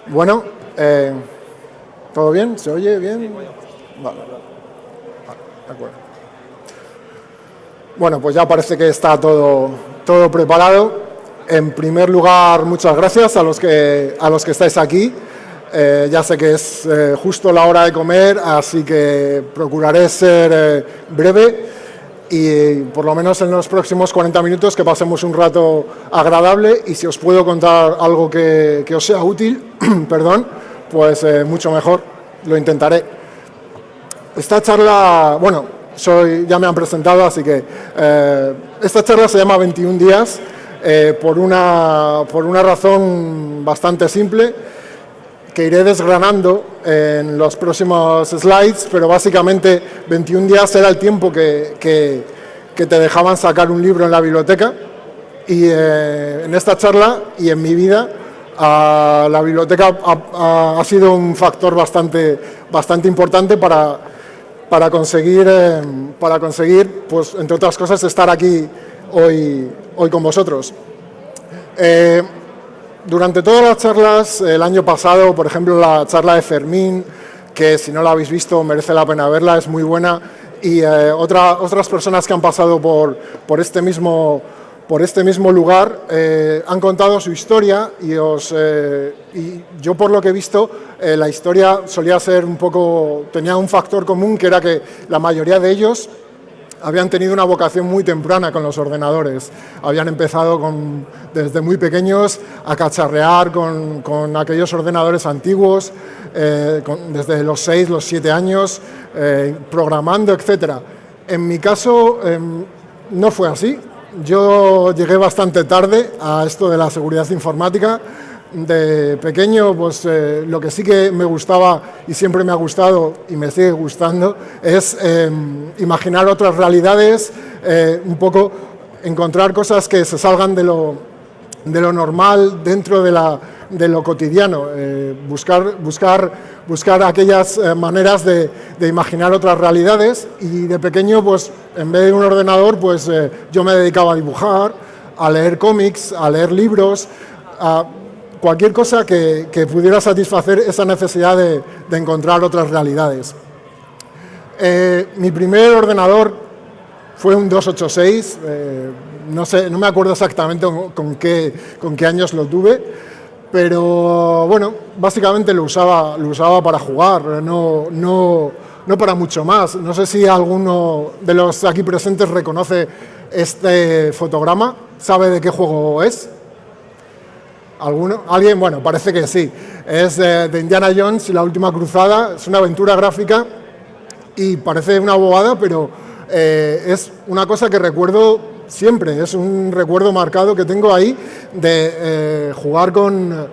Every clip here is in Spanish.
Bueno, ¿todo bien? ¿Se oye bien? Vale, de acuerdo. Bueno, pues ya parece que está todo preparado. En primer lugar, muchas gracias a los que estáis aquí. Ya sé que es justo la hora de comer, así que procuraré ser breve y por lo menos en los próximos 40 minutos que pasemos un rato agradable, y si os puedo contar algo que os sea útil, perdón, pues mucho mejor, lo intentaré. Esta charla, bueno, ya me han presentado, así que esta charla se llama 21 días por una razón bastante simple, que iré desgranando en los próximos slides, pero básicamente 21 días era el tiempo que te dejaban sacar un libro en la biblioteca, y en esta charla y en mi vida la biblioteca ha sido un factor bastante importante para conseguir, pues, entre otras cosas, estar aquí hoy con vosotros. Durante todas las charlas, el año pasado, por ejemplo, la charla de Fermín, que si no la habéis visto merece la pena verla, es muy buena, y otras personas que han pasado por este mismo lugar han contado su historia, y yo, por lo que he visto, la historia solía ser tenía un factor común, que era que la mayoría de ellos habían tenido una vocación muy temprana con los ordenadores. Habían empezado desde muy pequeños a cacharrear con aquellos ordenadores antiguos, desde los 6, los 7 años, programando, etc. En mi caso no fue así. Yo llegué bastante tarde a esto de la seguridad informática. De pequeño, pues lo que sí que me gustaba, y siempre me ha gustado y me sigue gustando, es imaginar otras realidades, un poco encontrar cosas que se salgan de lo normal dentro de lo cotidiano, buscar aquellas maneras de imaginar otras realidades. Y de pequeño, pues en vez de un ordenador, pues yo me dedicaba a dibujar, a leer cómics, a leer libros, a cualquier cosa que pudiera satisfacer esa necesidad de encontrar otras realidades. Mi primer ordenador fue un 286, no me acuerdo exactamente con qué años lo tuve, pero bueno, básicamente lo usaba para jugar, no para mucho más. No sé si alguno de los aquí presentes reconoce este fotograma, ¿sabe de qué juego es? ¿Alguien? Bueno, parece que sí. Es de Indiana Jones y la última cruzada. Es una aventura gráfica y parece una bobada, pero es una cosa que recuerdo siempre. Es un recuerdo marcado que tengo ahí de jugar con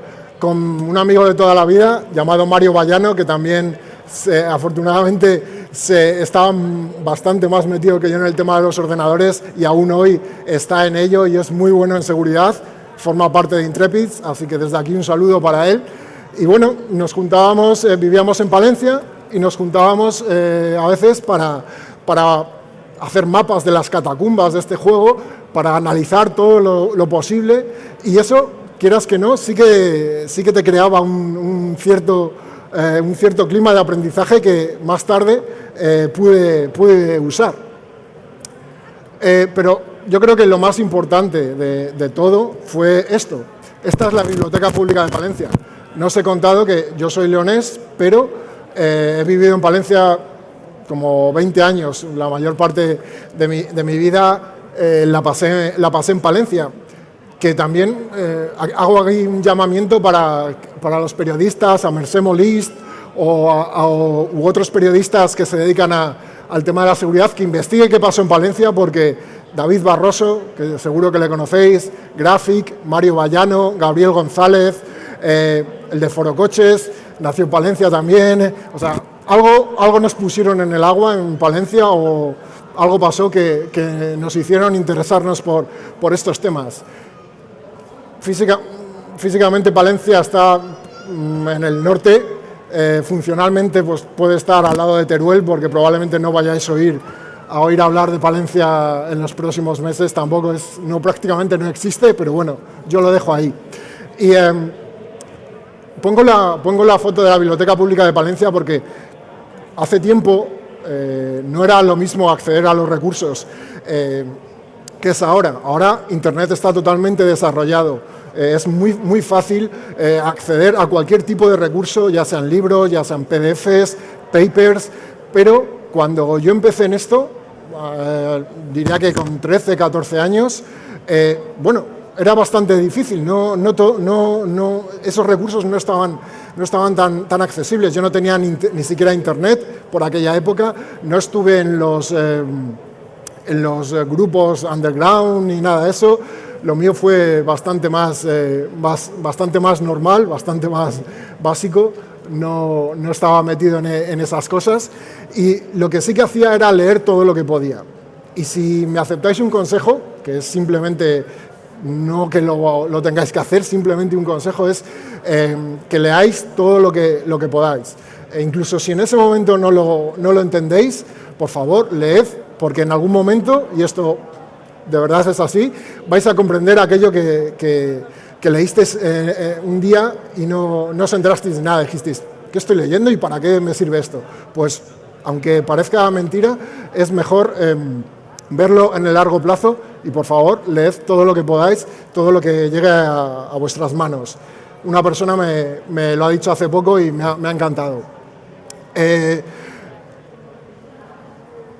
un amigo de toda la vida llamado Mario Vallano, que también afortunadamente estaba bastante más metido que yo en el tema de los ordenadores, y aún hoy está en ello y es muy bueno en seguridad. Forma parte de Intrepids, así que desde aquí un saludo para él. Y bueno, nos juntábamos, vivíamos en Palencia, y nos juntábamos a veces para hacer mapas de las catacumbas de este juego, para analizar todo lo posible, y eso, quieras que no, sí que te creaba un cierto clima de aprendizaje que más tarde pude usar. Pero yo creo que lo más importante de todo fue esto. Esta es la Biblioteca Pública de Palencia. No os he contado que yo soy leonés, pero he vivido en Palencia como 20 años. La mayor parte de mi vida la pasé en Palencia. Que también hago aquí un llamamiento para los periodistas, a Mercè Molist u otros periodistas que se dedican al tema de la seguridad, que investigue qué pasó en Palencia, porque David Barroso, que seguro que le conocéis, Graphic, Mario Vallano, Gabriel González, el de Forocoches, nació en Palencia también. O sea, algo nos pusieron en el agua en Palencia, o algo pasó que nos hicieron interesarnos por estos temas. Físicamente Palencia está en el norte, funcionalmente pues puede estar al lado de Teruel, porque probablemente no vayáis a oír hablar de Palencia en los próximos meses. Tampoco prácticamente no existe, pero bueno, yo lo dejo ahí. Y pongo la foto de la Biblioteca Pública de Palencia porque hace tiempo no era lo mismo acceder a los recursos que es ahora. Ahora Internet está totalmente desarrollado. Es muy fácil acceder a cualquier tipo de recurso, ya sean libros, ya sean PDFs, papers, pero cuando yo empecé en esto, diría que con 13, 14 años, bueno, era bastante difícil, esos recursos no estaban tan accesibles. Yo no tenía ni siquiera internet por aquella época, no estuve en los grupos underground ni nada de eso. Lo mío fue bastante más normal, bastante más básico. No estaba metido en esas cosas y lo que sí que hacía era leer todo lo que podía. Y si me aceptáis un consejo, que es simplemente, no que lo tengáis que hacer, simplemente un consejo es que leáis todo lo que podáis. E incluso si en ese momento no lo entendéis, por favor, leed, porque en algún momento, y esto de verdad es así, vais a comprender aquello que leísteis un día y no os enterasteis de nada, dijisteis, ¿qué estoy leyendo y para qué me sirve esto? Pues, aunque parezca mentira, es mejor verlo en el largo plazo y, por favor, leed todo lo que podáis, todo lo que llegue a vuestras manos. Una persona me lo ha dicho hace poco y me ha encantado.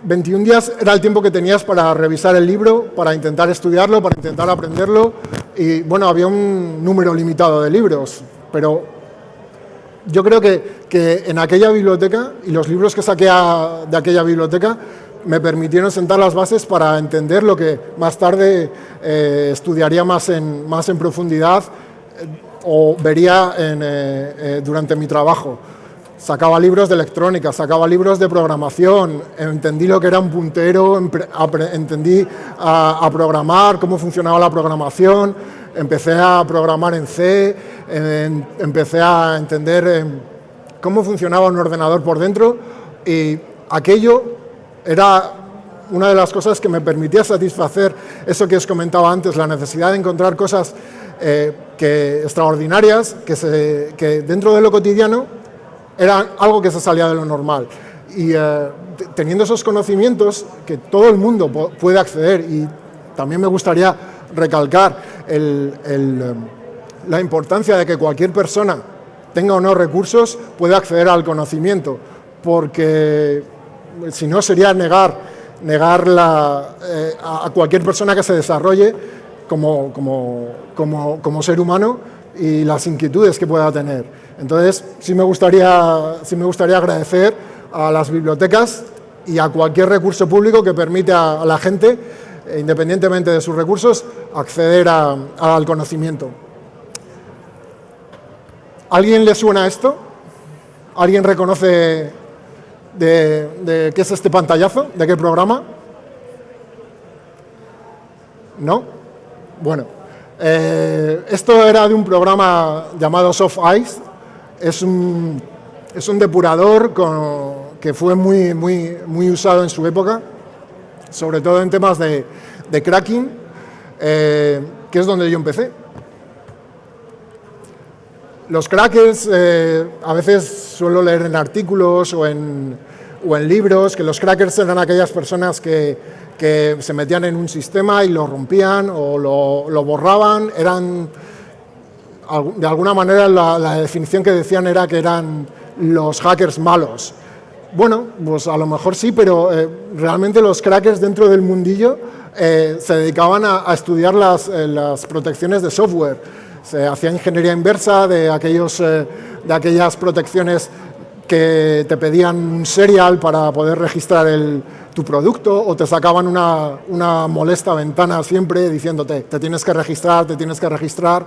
21 días era el tiempo que tenías para revisar el libro, para intentar estudiarlo, para intentar aprenderlo y, bueno, había un número limitado de libros, pero yo creo que en aquella biblioteca y los libros que saqué de aquella biblioteca me permitieron sentar las bases para entender lo que más tarde estudiaría más en profundidad o vería durante mi trabajo. Sacaba libros de electrónica, sacaba libros de programación, entendí lo que era un puntero, entendí a programar, cómo funcionaba la programación, empecé a programar en C, empecé a entender cómo funcionaba un ordenador por dentro y aquello era una de las cosas que me permitía satisfacer eso que os comentaba antes, la necesidad de encontrar cosas extraordinarias, que dentro de lo cotidiano era algo que se salía de lo normal. Y teniendo esos conocimientos que todo el mundo puede acceder, y también me gustaría recalcar la importancia de que cualquier persona, tenga o no recursos, pueda acceder al conocimiento, porque si no sería negar a cualquier persona que se desarrolle como ser humano y las inquietudes que pueda tener. Entonces, sí me gustaría agradecer a las bibliotecas y a cualquier recurso público que permite a la gente, independientemente de sus recursos, acceder al conocimiento. ¿Alguien le suena esto? ¿Alguien reconoce de qué es este pantallazo? ¿De qué programa? ¿No? Bueno, esto era de un programa llamado Soft Ice. Es un depurador que fue muy usado en su época, sobre todo en temas de cracking, que es donde yo empecé. Los crackers, a veces suelo leer en artículos o en libros, que los crackers eran aquellas personas que se metían en un sistema y lo rompían o lo borraban. De alguna manera la definición que decían era que eran los hackers malos. Bueno, pues a lo mejor sí, pero realmente los crackers dentro del mundillo se dedicaban a estudiar las protecciones de software. Se hacía ingeniería inversa de aquellas protecciones que te pedían un serial para poder registrar tu producto, o te sacaban una molesta ventana siempre diciéndote te tienes que registrar,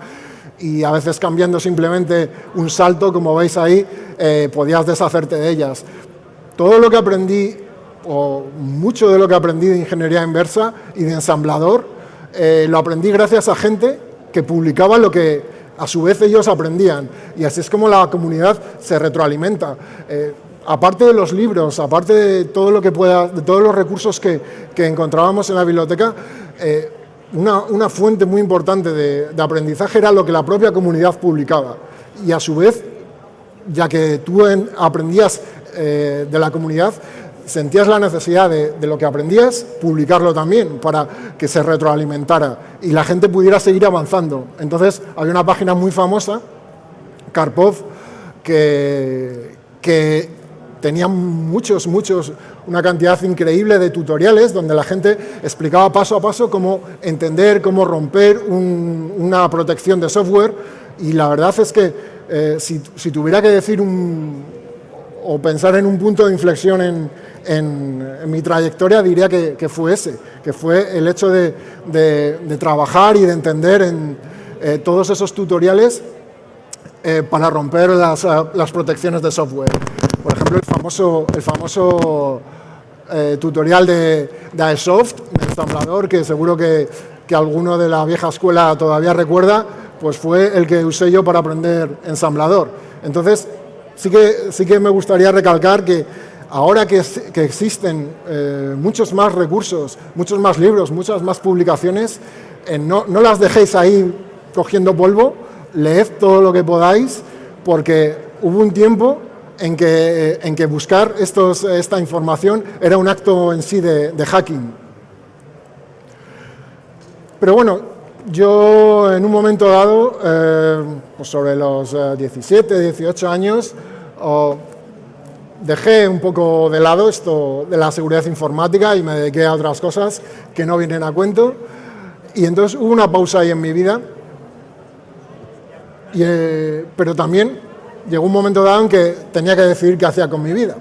y a veces cambiando simplemente un salto, como veis ahí, podías deshacerte de ellas. Todo lo que aprendí, o mucho de lo que aprendí de ingeniería inversa y de ensamblador, lo aprendí gracias a gente que publicaba lo que a su vez ellos aprendían, y así es como la comunidad se retroalimenta. Aparte de los libros, aparte de todo lo que de todos los recursos que encontrábamos en la biblioteca, una fuente muy importante de aprendizaje era lo que la propia comunidad publicaba. y a su vez, ya que tú aprendías de la comunidad, sentías la necesidad de lo que aprendías, publicarlo también para que se retroalimentara y la gente pudiera seguir avanzando. Entonces, había una página muy famosa, Karpov, que tenía una cantidad increíble de tutoriales donde la gente explicaba paso a paso cómo entender, cómo romper una protección de software, y la verdad es que si tuviera que decir o pensar en un punto de inflexión en mi trayectoria, diría que fue ese, que fue el hecho de trabajar y de entender en todos esos tutoriales para romper las protecciones de software. Por ejemplo, el famoso tutorial de Airsoft, de ensamblador, que seguro que alguno de la vieja escuela todavía recuerda, pues fue el que usé yo para aprender ensamblador. Entonces, sí que me gustaría recalcar que ahora que existen muchos más recursos, muchos más libros, muchas más publicaciones, no las dejéis ahí cogiendo polvo, leed todo lo que podáis, porque hubo un tiempo en que buscar esta información era un acto en sí de hacking. Pero bueno, yo en un momento dado, pues sobre los 17, 18 años, dejé un poco de lado esto de la seguridad informática y me dediqué a otras cosas que no vienen a cuento. Y entonces hubo una pausa ahí en mi vida, pero también llegó un momento dado en que tenía que decidir qué hacía con mi vida.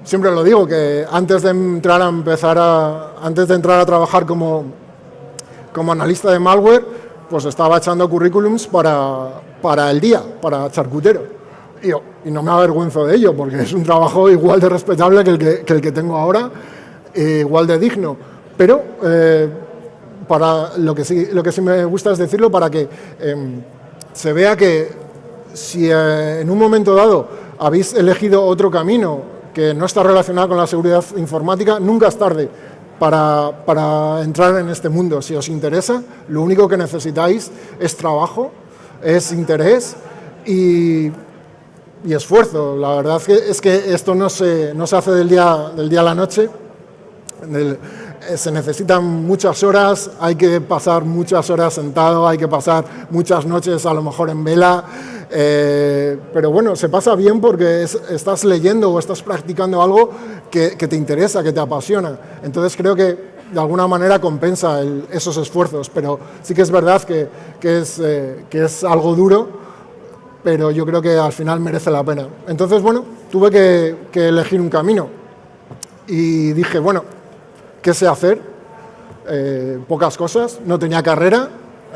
Siempre lo digo, que antes de entrar a trabajar como analista de malware, pues estaba echando currículums para el día, para charcutero. Y no me avergüenzo de ello, porque es un trabajo igual de respetable que el que tengo ahora, igual de digno. Pero para lo que sí me gusta es decirlo, para que se vea que si en un momento dado habéis elegido otro camino que no está relacionado con la seguridad informática, nunca es tarde para entrar en este mundo. Si os interesa, lo único que necesitáis es trabajo, es interés y esfuerzo. La verdad es que esto no se hace del día a la noche. Se necesitan muchas horas, hay que pasar muchas horas sentado, hay que pasar muchas noches a lo mejor en vela, pero bueno, se pasa bien porque estás leyendo o estás practicando algo que te interesa, que te apasiona. Entonces creo que de alguna manera compensa esos esfuerzos, pero sí que es verdad que es algo duro, pero yo creo que al final merece la pena. Entonces, bueno, tuve que elegir un camino y dije, bueno, ¿qué sé hacer? Pocas cosas, no tenía carrera,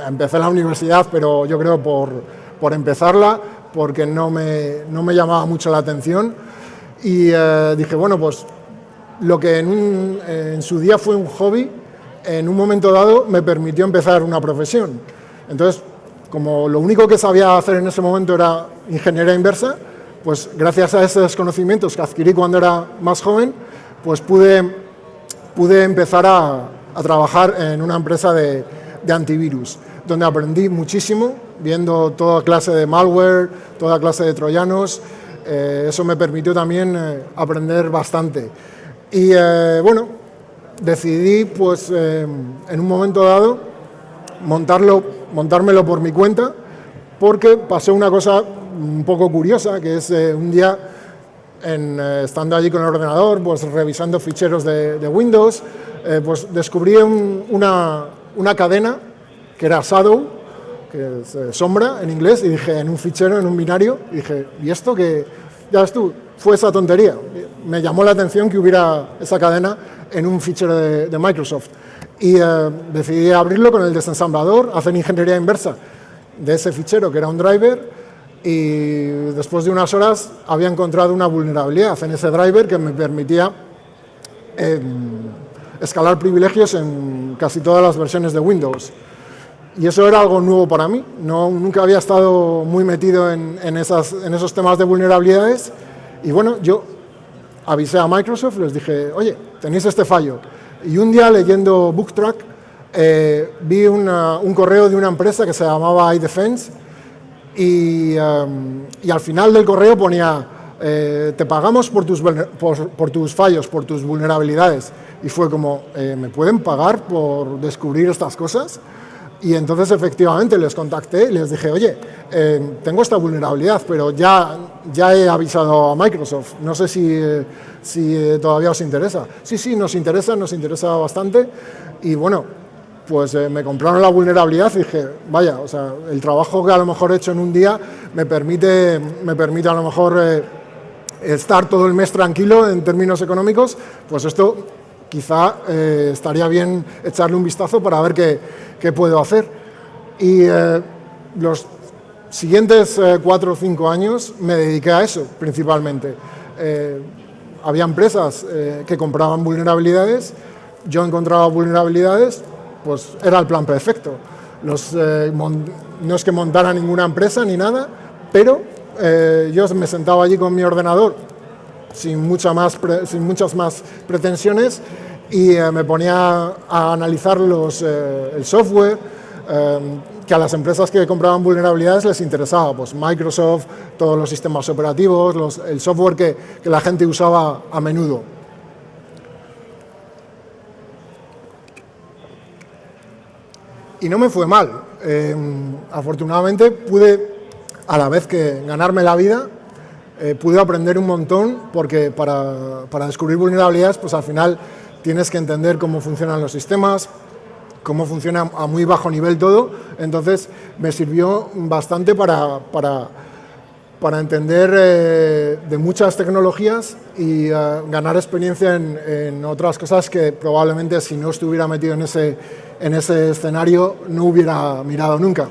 empecé la universidad, pero yo creo por empezarla, porque no me llamaba mucho la atención, y dije, bueno, pues lo que en su día fue un hobby, en un momento dado me permitió empezar una profesión. Entonces, como lo único que sabía hacer en ese momento era ingeniería inversa, pues gracias a esos conocimientos que adquirí cuando era más joven, pues pude empezar a trabajar en una empresa de antivirus, donde aprendí muchísimo, viendo toda clase de malware, toda clase de troyanos. Eso me permitió también aprender bastante. Y bueno, decidí pues en un momento dado montármelo por mi cuenta, porque pasó una cosa un poco curiosa, que es un día, estando allí con el ordenador, pues revisando ficheros de Windows, pues descubrí una cadena que era shadow, que es sombra en inglés, y dije, en un fichero, en un binario, y dije, ¿y esto qué? Ya ves tú, fue esa tontería. Me llamó la atención que hubiera esa cadena en un fichero de Microsoft. Y decidí abrirlo con el desensamblador, hacer ingeniería inversa de ese fichero, que era un driver, y después de unas horas había encontrado una vulnerabilidad en ese driver que me permitía escalar privilegios en casi todas las versiones de Windows. Y eso era algo nuevo para mí. Nunca había estado muy metido en esos temas de vulnerabilidades. Y bueno, yo avisé a Microsoft, les dije, oye, tenéis este fallo. Y un día, leyendo BookTrack, vi un correo de una empresa que se llamaba iDefense, y al final del correo ponía, te pagamos por tus fallos, por tus vulnerabilidades. Y fue como, ¿me pueden pagar por descubrir estas cosas? Y entonces efectivamente les contacté y les dije, oye, tengo esta vulnerabilidad, pero ya he avisado a Microsoft, no sé si todavía os interesa. Sí, nos interesa bastante. Y bueno, pues me compraron la vulnerabilidad y dije, vaya, o sea, el trabajo que a lo mejor he hecho en un día me permite a lo mejor estar todo el mes tranquilo en términos económicos, pues esto quizá estaría bien echarle un vistazo para ver qué puedo hacer. Y los siguientes 4 o 5 años me dediqué a eso principalmente. Había empresas que compraban vulnerabilidades, yo encontraba vulnerabilidades, pues era el plan perfecto. No es que montara ninguna empresa ni nada, pero yo me sentaba allí con mi ordenador sin muchas más pretensiones y me ponía a analizar el software que a las empresas que compraban vulnerabilidades les interesaba, pues Microsoft, todos los sistemas operativos, el software que la gente usaba a menudo. Y no me fue mal. Afortunadamente pude, a la vez que ganarme la vida, pude aprender un montón, porque para descubrir vulnerabilidades, pues al final tienes que entender cómo funcionan los sistemas, cómo funciona a muy bajo nivel todo. Entonces me sirvió bastante para entender de muchas tecnologías y ganar experiencia en otras cosas que probablemente si no estuviera metido en ese escenario no hubiera mirado nunca.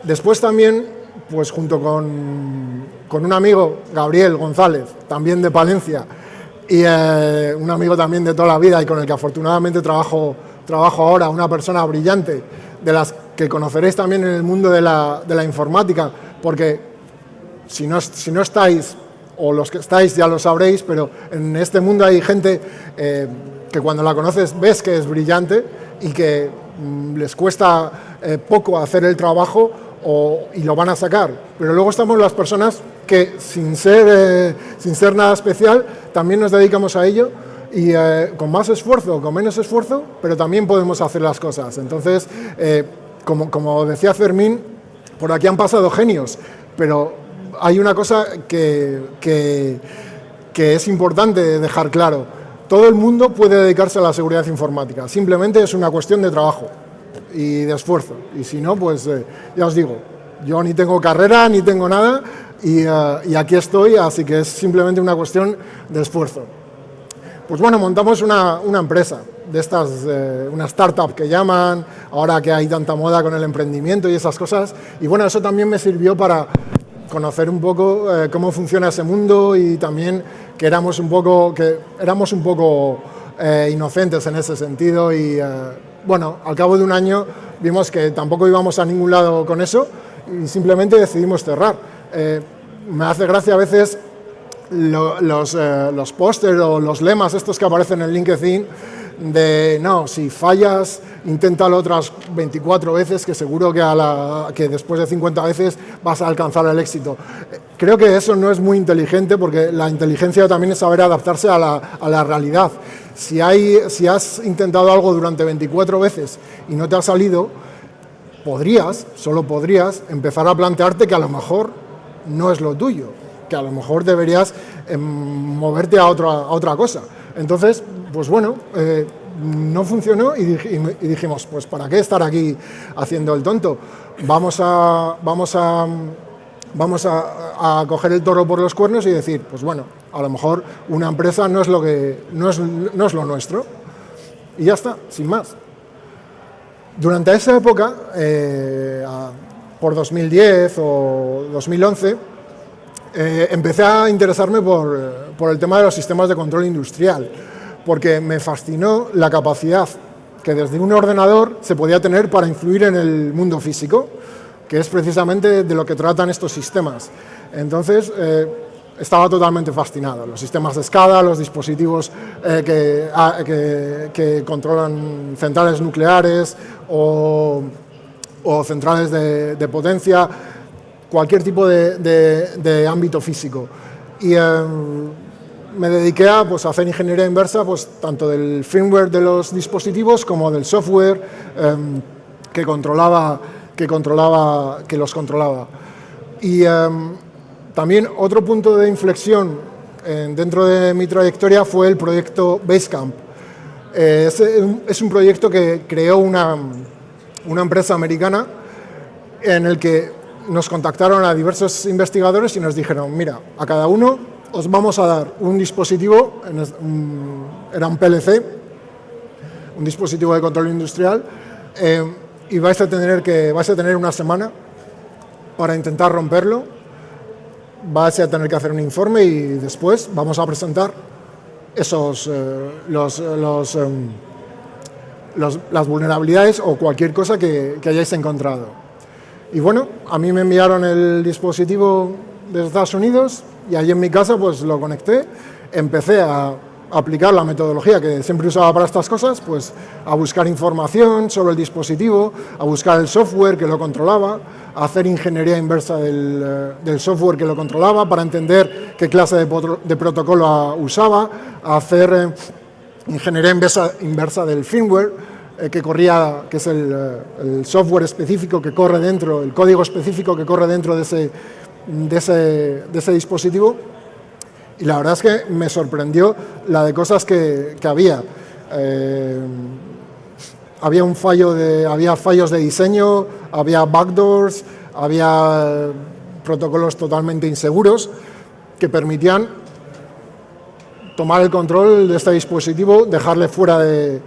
Después también, pues junto con un amigo, Gabriel González, también de Palencia, y un amigo también de toda la vida y con el que afortunadamente trabajo ahora, una persona brillante, de las que conoceréis también en el mundo de la informática, porque si no estáis, o los que estáis ya lo sabréis, pero en este mundo hay gente que cuando la conoces ves que es brillante y que les cuesta poco hacer el trabajo y lo van a sacar. Pero luego estamos las personas que sin ser nada especial también nos dedicamos a ello y con más esfuerzo o con menos esfuerzo, pero también podemos hacer las cosas. Entonces, como decía Fermín, por aquí han pasado genios, pero hay una cosa que es importante dejar claro. Todo el mundo puede dedicarse a la seguridad informática, simplemente es una cuestión de trabajo y de esfuerzo. Y si no, pues ya os digo, yo ni tengo carrera, ni tengo nada, y aquí estoy, así que es simplemente una cuestión de esfuerzo. Pues bueno, montamos una empresa de estas, una startup que llaman, ahora que hay tanta moda con el emprendimiento y esas cosas, y bueno, eso también me sirvió para conocer un poco cómo funciona ese mundo y también que éramos un poco inocentes en ese sentido y bueno, al cabo de un año vimos que tampoco íbamos a ningún lado con eso y simplemente decidimos cerrar. Me hace gracia a veces los pósters o los lemas estos que aparecen en LinkedIn de no, si fallas, inténtalo otras 24 veces, que seguro que después de 50 veces vas a alcanzar el éxito. Creo que eso no es muy inteligente, porque la inteligencia también es saber adaptarse a la realidad. Si has intentado algo durante 24 veces y no te ha salido, solo podrías empezar a plantearte que a lo mejor no es lo tuyo, que a lo mejor deberías moverte a otra cosa. Entonces, pues bueno, no funcionó y dijimos, pues ¿para qué estar aquí haciendo el tonto? Vamos a coger el toro por los cuernos y decir, pues bueno, a lo mejor una empresa no es lo nuestro. Y ya está, sin más. Durante esa época, por 2010 o 2011, empecé a interesarme por el tema de los sistemas de control industrial, porque me fascinó la capacidad que desde un ordenador se podía tener para influir en el mundo físico, que es precisamente de lo que tratan estos sistemas. Entonces, estaba totalmente fascinado. Los sistemas de SCADA, los dispositivos que controlan centrales nucleares o o centrales de potencia, cualquier tipo de ámbito físico. Y me dediqué a hacer ingeniería inversa, tanto del firmware de los dispositivos como del software que los controlaba. Y también otro punto de inflexión dentro de mi trayectoria fue el proyecto Basecamp. Es un proyecto que creó una empresa americana en el que nos contactaron a diversos investigadores y nos dijeron, mira, a cada uno os vamos a dar un dispositivo, era un PLC, un dispositivo de control industrial, y vais a tener una semana para intentar romperlo, vais a tener que hacer un informe y después vamos a presentar las vulnerabilidades o cualquier cosa que hayáis encontrado. Y bueno, a mí me enviaron el dispositivo desde Estados Unidos y allí en mi casa lo conecté, empecé a aplicar la metodología que siempre usaba para estas cosas, a buscar información sobre el dispositivo, a buscar el software que lo controlaba, a hacer ingeniería inversa del software que lo controlaba para entender qué clase de protocolo usaba, a hacer ingeniería inversa del firmware que es el software específico que corre dentro, el código específico que corre dentro de ese dispositivo. Y la verdad es que me sorprendió la de cosas que había. Había fallos de diseño, había backdoors, había protocolos totalmente inseguros que permitían tomar el control de este dispositivo, dejarle fuera de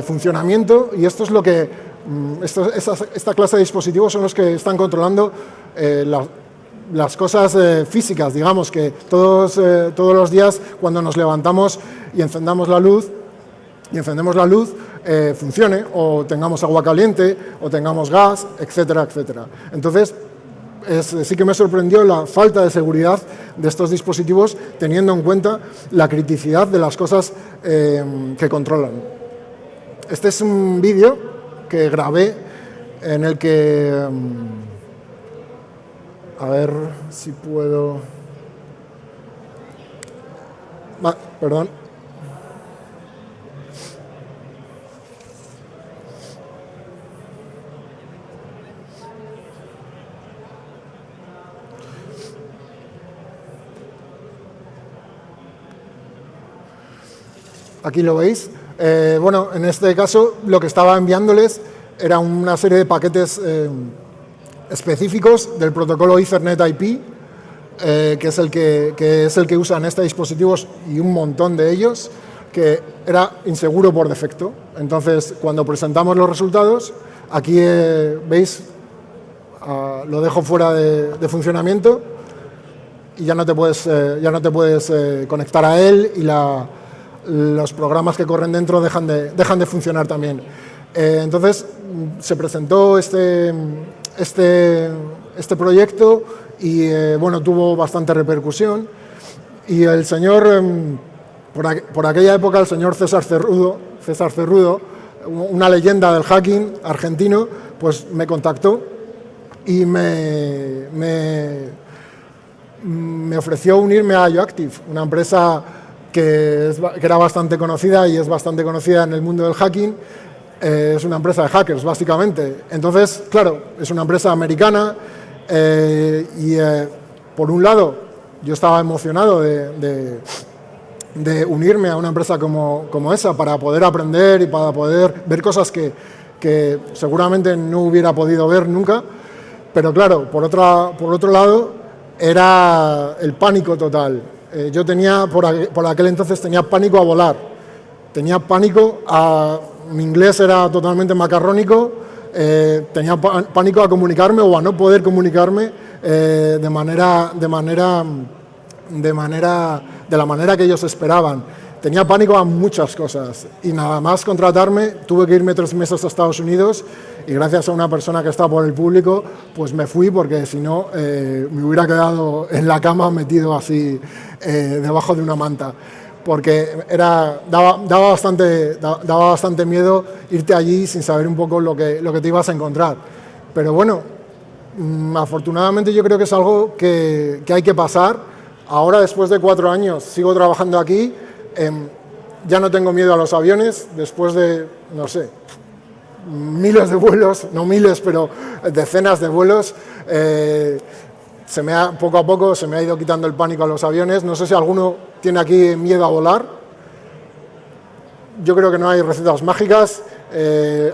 funcionamiento, y esto es lo que esta clase de dispositivos son los que están controlando las cosas físicas, digamos, que todos los días cuando nos levantamos y encendemos la luz, funcione, o tengamos agua caliente, o tengamos gas, etcétera, etcétera. Entonces, sí que me sorprendió la falta de seguridad de estos dispositivos, teniendo en cuenta la criticidad de las cosas que controlan. Este es un vídeo que grabé en el que... a ver si puedo... perdón. Aquí lo veis. Bueno, en este caso lo que estaba enviándoles era una serie de paquetes específicos del protocolo Ethernet IP, que es el que usan estos dispositivos y un montón de ellos, que era inseguro por defecto. Entonces, cuando presentamos los resultados, aquí veis, lo dejo fuera de funcionamiento y ya no te puedes conectar a él, y los programas que corren dentro dejan de funcionar también. Entonces, se presentó este proyecto y bueno, tuvo bastante repercusión, y el señor, por aquella época, el señor César Cerrudo, una leyenda del hacking argentino, me contactó y me ofreció unirme a IOActive, una empresa que era bastante conocida y es bastante conocida en el mundo del hacking. Es una empresa de hackers, básicamente. Entonces, claro, es una empresa americana y, por un lado, yo estaba emocionado de unirme a una empresa como esa para poder aprender y para poder ver cosas que seguramente no hubiera podido ver nunca. Pero, claro, por otro lado, era el pánico total. Yo tenía, por aquel entonces, tenía pánico a volar. Tenía pánico mi inglés era totalmente macarrónico, tenía pánico a comunicarme o a no poder comunicarme de la manera que ellos esperaban. Tenía pánico a muchas cosas, y nada más contratarme tuve que irme 3 meses a Estados Unidos, y gracias a una persona que está por el público, me fui, porque si no me hubiera quedado en la cama metido así debajo de una manta. porque daba bastante miedo irte allí sin saber un poco lo que te ibas a encontrar. Pero bueno, afortunadamente yo creo que es algo que hay que pasar. Ahora, después de 4 años, sigo trabajando aquí. Ya no tengo miedo a los aviones, después de, no sé, miles de vuelos, no miles, pero decenas de vuelos. Poco a poco se me ha ido quitando el pánico a los aviones. No sé si alguno tiene aquí miedo a volar. Yo creo que no hay recetas mágicas.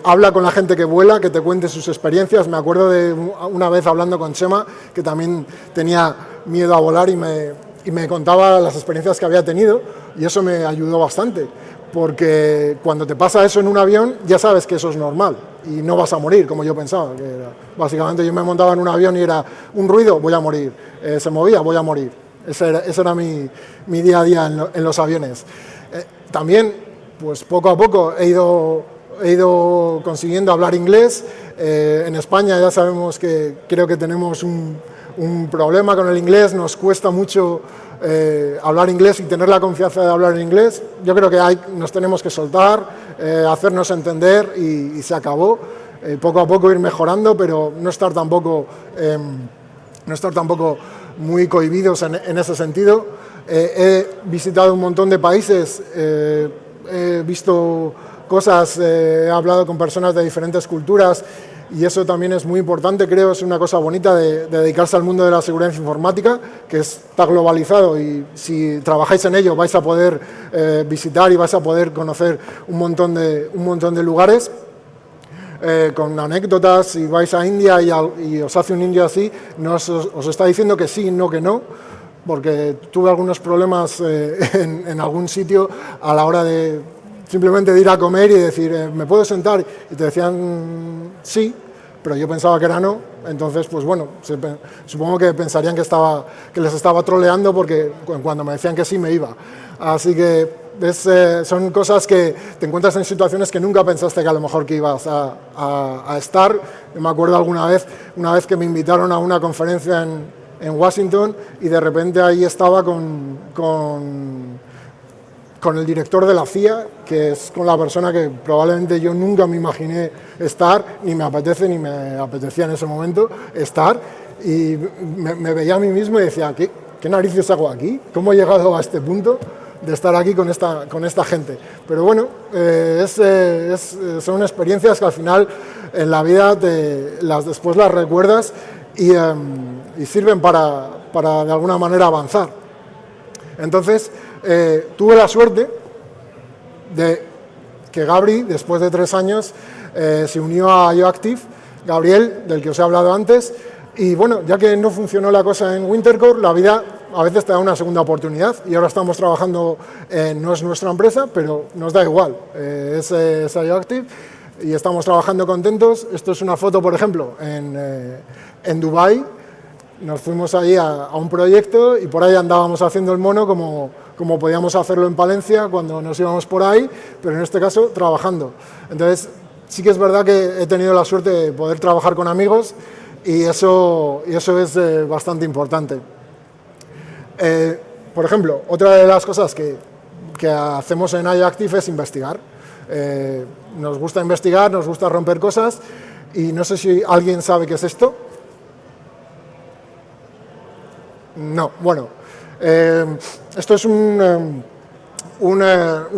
Habla con la gente que vuela, que te cuente sus experiencias. Me acuerdo de una vez hablando con Chema, que también tenía miedo a volar y me contaba las experiencias que había tenido, y eso me ayudó bastante, porque cuando te pasa eso en un avión ya sabes que eso es normal y no vas a morir, como yo pensaba. Básicamente yo me montaba en un avión y era un ruido, voy a morir, se movía, voy a morir. Ese era mi día a día en los aviones. También, pues poco a poco he ido consiguiendo hablar inglés. En España ya sabemos que creo que tenemos un problema con el inglés, nos cuesta mucho hablar inglés y tener la confianza de hablar en inglés. Yo creo que nos tenemos que soltar, hacernos entender y se acabó. Poco a poco ir mejorando, pero no estar tampoco muy cohibidos en ese sentido. He visitado un montón de países, he visto cosas, he hablado con personas de diferentes culturas, y eso también es muy importante. Creo que es una cosa bonita de dedicarse al mundo de la seguridad informática, que está globalizado, y si trabajáis en ello vais a poder visitar y vais a poder conocer un montón de lugares. Con anécdotas. Si vais a India y os hace un indio así, os está diciendo que sí, no que no, porque tuve algunos problemas en algún sitio a la hora de simplemente de ir a comer y decir, ¿me puedo sentar? Y te decían sí, pero yo pensaba que era no. Entonces, pues bueno, supongo que pensarían que les estaba troleando, porque cuando me decían que sí me iba. Así que son cosas que te encuentras en situaciones que nunca pensaste que a lo mejor que ibas a estar. Yo me acuerdo una vez que me invitaron a una conferencia en Washington, y de repente ahí estaba con el director de la CIA, que es con la persona que probablemente yo nunca me imaginé estar, ni me apetecía en ese momento estar, y me veía a mí mismo y decía, ¿qué narices hago aquí? ¿Cómo he llegado a este punto de estar aquí con esta gente? Pero bueno, son experiencias que al final en la vida después las recuerdas y sirven para de alguna manera avanzar. Entonces, tuve la suerte de que Gabri, después de 3 años, se unió a IOActive, Gabriel, del que os he hablado antes, y bueno, ya que no funcionó la cosa en Wintercore, la vida a veces te da una segunda oportunidad, y ahora estamos trabajando, no es nuestra empresa, pero nos da igual, es IOActive, y estamos trabajando contentos. Esto es una foto, por ejemplo, en Dubái. Nos fuimos ahí a un proyecto y por ahí andábamos haciendo el mono como podíamos hacerlo en Palencia cuando nos íbamos por ahí, pero en este caso trabajando. Entonces, sí que es verdad que he tenido la suerte de poder trabajar con amigos, y eso es bastante importante. Por ejemplo, otra de las cosas que hacemos en IOActive es investigar. Nos gusta investigar, nos gusta romper cosas, y no sé si alguien sabe qué es esto. No, bueno, esto es un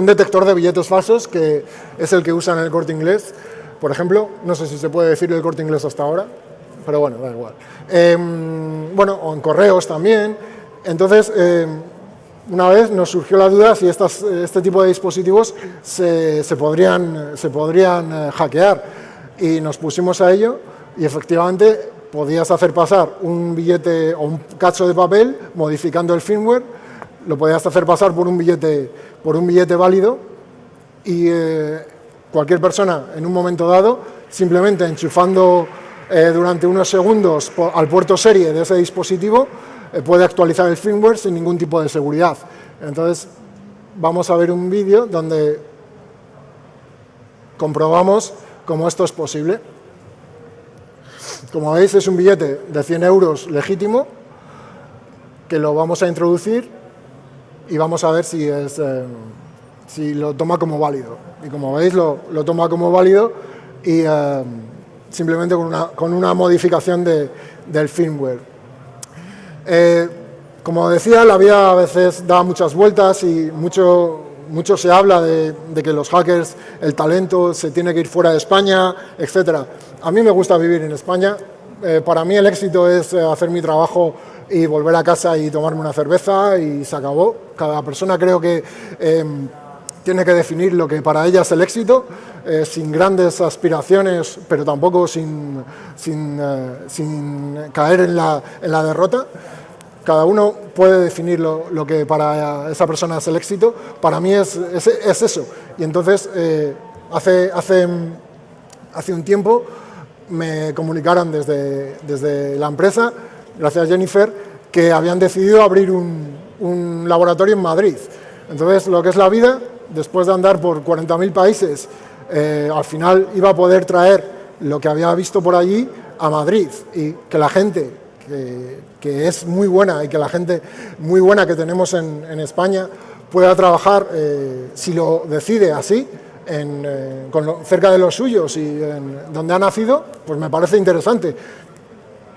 detector de billetes falsos, que es el que usan en el Corte Inglés, por ejemplo. No sé si se puede decir el Corte Inglés hasta ahora, pero bueno, da igual. Bueno, o en correos también. Entonces, una vez nos surgió la duda si este tipo de dispositivos se podrían hackear, y nos pusimos a ello, y efectivamente podías hacer pasar un billete o un cacho de papel modificando el firmware, lo podías hacer pasar por un billete válido, y cualquier persona en un momento dado, simplemente enchufando durante unos segundos al puerto serie de ese dispositivo, puede actualizar el firmware sin ningún tipo de seguridad. Entonces, vamos a ver un vídeo donde comprobamos cómo esto es posible. Como veis, es un billete de 100 euros legítimo, que lo vamos a introducir, y vamos a ver si lo toma como válido. Y como veis, lo toma como válido y simplemente con una modificación del firmware. Como decía, la vida a veces da muchas vueltas y mucho se habla de que los hackers, el talento se tiene que ir fuera de España, etc. A mí me gusta vivir en España. Para mí el éxito es hacer mi trabajo y volver a casa y tomarme una cerveza y se acabó. Cada persona creo que tiene que definir lo que para ella es el éxito, sin grandes aspiraciones, pero tampoco sin caer en la derrota. Cada uno puede definir lo que para esa persona es el éxito. Para mí es eso. Y entonces, hace un tiempo me comunicaron desde la empresa, gracias a Jennifer, que habían decidido abrir un laboratorio en Madrid. Entonces, lo que es la vida, después de andar por 40.000 países, al final iba a poder traer lo que había visto por allí a Madrid y que la gente que es muy buena y que la gente muy buena que tenemos en España pueda trabajar, si lo decide así, cerca de los suyos y donde ha nacido, pues me parece interesante.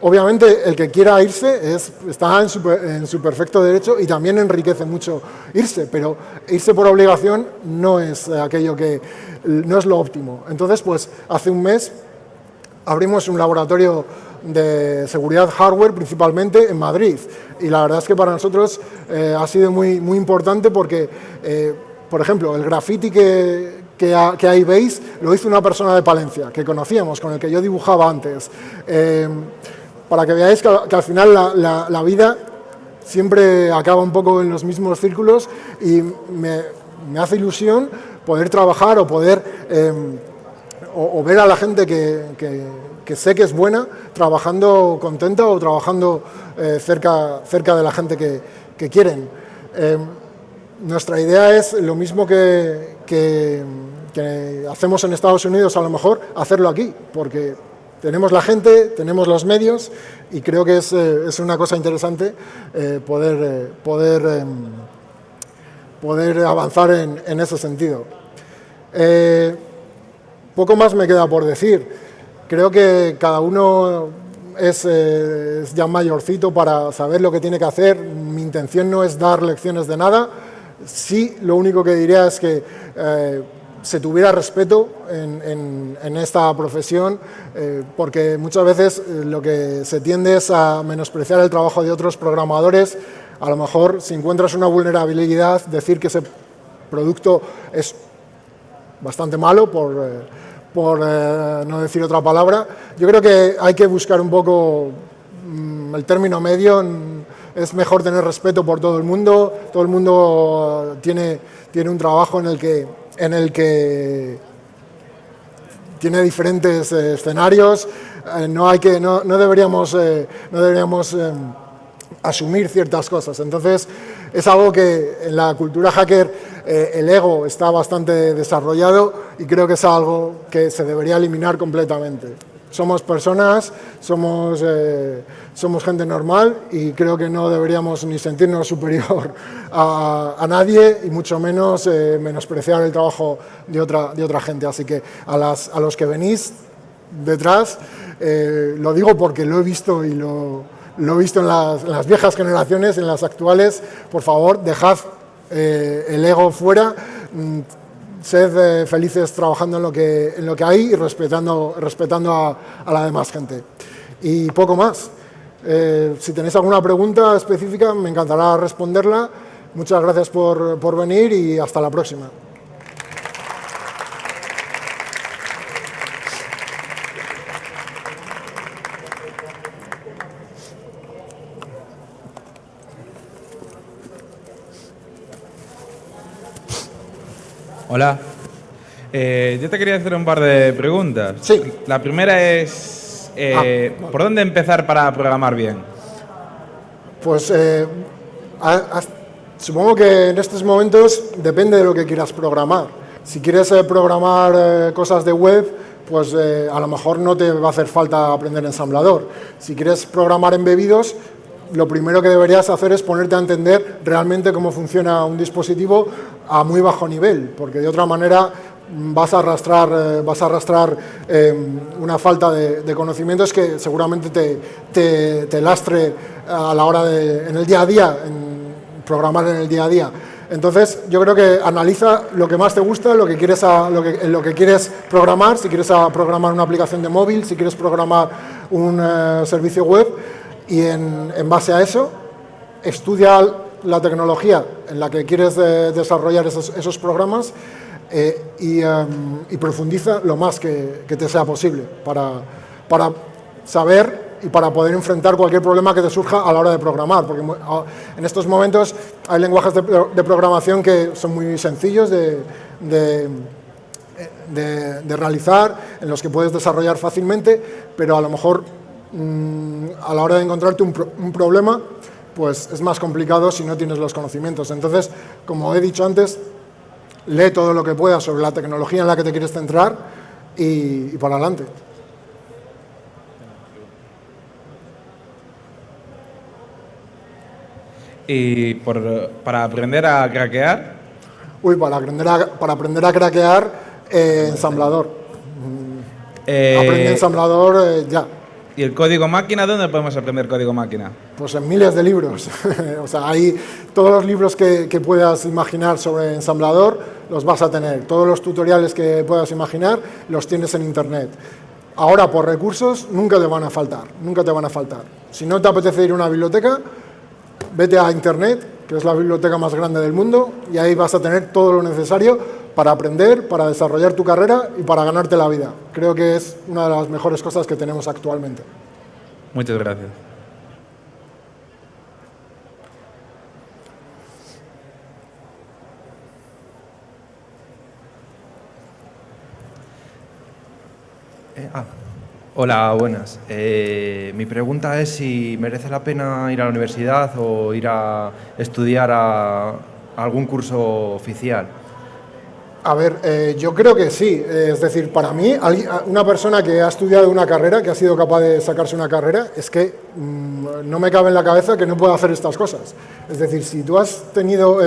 Obviamente, el que quiera irse está en su perfecto derecho y también enriquece mucho irse, pero irse por obligación no es no es lo óptimo. Entonces, pues hace un mes abrimos un laboratorio de seguridad hardware principalmente en Madrid y la verdad es que para nosotros ha sido muy importante porque, por ejemplo, el graffiti que ahí veis lo hizo una persona de Palencia que conocíamos, con el que yo dibujaba antes. Para que veáis que al final la vida siempre acaba un poco en los mismos círculos y me hace ilusión poder trabajar o poder o ver a la gente que sé que es buena trabajando contenta o trabajando cerca de la gente que quieren. Nuestra idea es lo mismo que hacemos en Estados Unidos, a lo mejor hacerlo aquí, porque tenemos la gente, tenemos los medios y creo que es una cosa interesante poder avanzar en ese sentido. Poco más me queda por decir. Creo que cada uno es ya mayorcito para saber lo que tiene que hacer. Mi intención no es dar lecciones de nada. Sí, lo único que diría es que se tuviera respeto en esta profesión, porque muchas veces lo que se tiende es a menospreciar el trabajo de otros programadores. A lo mejor, si encuentras una vulnerabilidad, decir que ese producto es bastante malo, por no decir otra palabra. Yo creo que hay que buscar un poco el término medio. Es mejor tener respeto por todo el mundo tiene un trabajo en el que tiene diferentes escenarios. No deberíamos asumir ciertas cosas. Entonces, es algo que en la cultura hacker el ego está bastante desarrollado y creo que es algo que se debería eliminar completamente. Somos personas, somos gente normal y creo que no deberíamos ni sentirnos superior a nadie y mucho menos menospreciar el trabajo de otra gente. Así que a los que venís detrás, lo digo porque lo he visto y lo he visto en las viejas generaciones, en las actuales. Por favor, dejad el ego fuera, sed felices trabajando en lo que hay y respetando a la demás gente. Y poco más. Si tenéis alguna pregunta específica, me encantará responderla. Muchas gracias por venir y hasta la próxima. Hola. Yo te quería hacer un par de preguntas. Sí. La primera es, ¿por dónde empezar para programar bien? Pues supongo que en estos momentos depende de lo que quieras programar. Si quieres programar cosas de web, pues a lo mejor no te va a hacer falta aprender ensamblador. Si quieres programar embebidos, lo primero que deberías hacer es ponerte a entender realmente cómo funciona un dispositivo a muy bajo nivel, porque de otra manera vas a arrastrar una falta de conocimientos que seguramente te lastre a la hora en el día a día, en programar en el día a día. Entonces, yo creo que analiza lo que más te gusta, lo que quieres programar, si quieres programar una aplicación de móvil, si quieres programar un servicio web, y en base a eso, estudia la tecnología en la que quieres desarrollar esos programas y profundiza lo más que te sea posible para saber y para poder enfrentar cualquier problema que te surja a la hora de programar, porque en estos momentos hay lenguajes de programación que son muy sencillos de realizar, en los que puedes desarrollar fácilmente, pero a lo mejor a la hora de encontrarte un problema, pues es más complicado si no tienes los conocimientos. Entonces, como he dicho antes, lee todo lo que puedas sobre la tecnología en la que te quieres centrar y para adelante. ¿Y para aprender a craquear? Para aprender a craquear, ensamblador. Aprende ensamblador ya. ¿Y el código máquina? ¿Dónde podemos aprender código máquina? Pues en miles de libros. O sea, hay todos los libros que puedas imaginar sobre ensamblador los vas a tener. Todos los tutoriales que puedas imaginar los tienes en internet. Ahora, por recursos, nunca te van a faltar. Si no te apetece ir a una biblioteca, vete a internet, que es la biblioteca más grande del mundo, y ahí vas a tener todo lo necesario para aprender, para desarrollar tu carrera y para ganarte la vida. Creo que es una de las mejores cosas que tenemos actualmente. Muchas gracias. Hola, buenas. Mi pregunta es si merece la pena ir a la universidad o ir a estudiar a algún curso oficial. A ver, yo creo que sí. Es decir, para mí, una persona que ha estudiado una carrera, que ha sido capaz de sacarse una carrera, es que no me cabe en la cabeza que no pueda hacer estas cosas. Es decir, si tú has tenido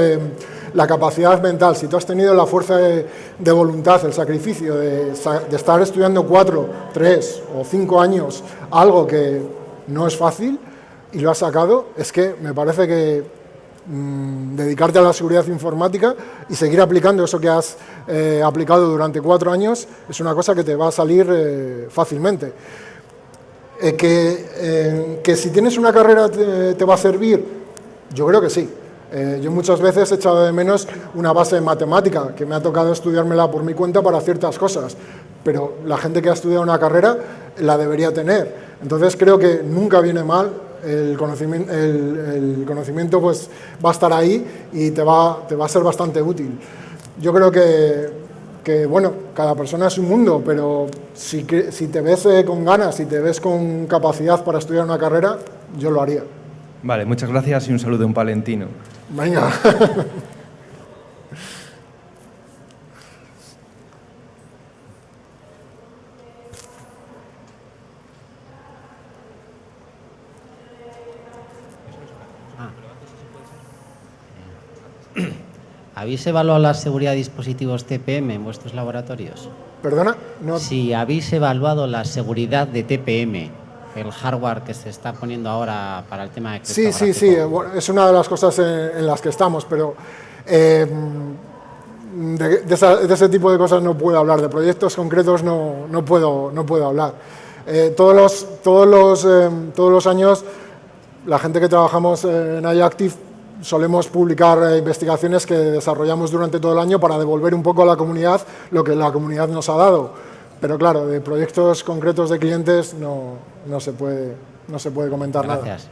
la capacidad mental, si tú has tenido la fuerza de voluntad, el sacrificio de estar estudiando 4, 3 o 5 años algo que no es fácil y lo has sacado, es que me parece que dedicarte a la seguridad informática y seguir aplicando eso que has aplicado durante 4 años es una cosa que te va a salir fácilmente. Que si tienes una carrera te va a servir, yo creo que sí. Yo muchas veces he echado de menos una base en matemática, que me ha tocado estudiármela por mi cuenta para ciertas cosas, pero la gente que ha estudiado una carrera la debería tener. Entonces creo que nunca viene mal. El conocimiento pues va a estar ahí y te va a ser bastante útil. Yo creo que bueno, cada persona es un mundo, pero si te ves con ganas, si te ves con capacidad para estudiar una carrera, yo lo haría. Vale, muchas gracias y un saludo de un palentino. Venga. ¿Habéis evaluado la seguridad de dispositivos TPM en vuestros laboratorios? ¿Perdona? No. Si habéis evaluado la seguridad de TPM, el hardware que se está poniendo ahora para el tema de criptográfico. Sí, bueno, es una de las cosas en las que estamos, pero de ese tipo de cosas no puedo hablar, de proyectos concretos no puedo hablar. Todos los años, la gente que trabajamos en iActive solemos publicar investigaciones que desarrollamos durante todo el año para devolver un poco a la comunidad lo que la comunidad nos ha dado. Pero claro, de proyectos concretos de clientes no se puede comentar nada. Gracias.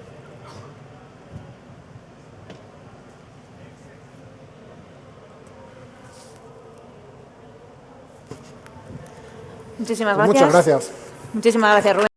Muchísimas gracias. Muchas gracias. Muchísimas gracias, Rubén.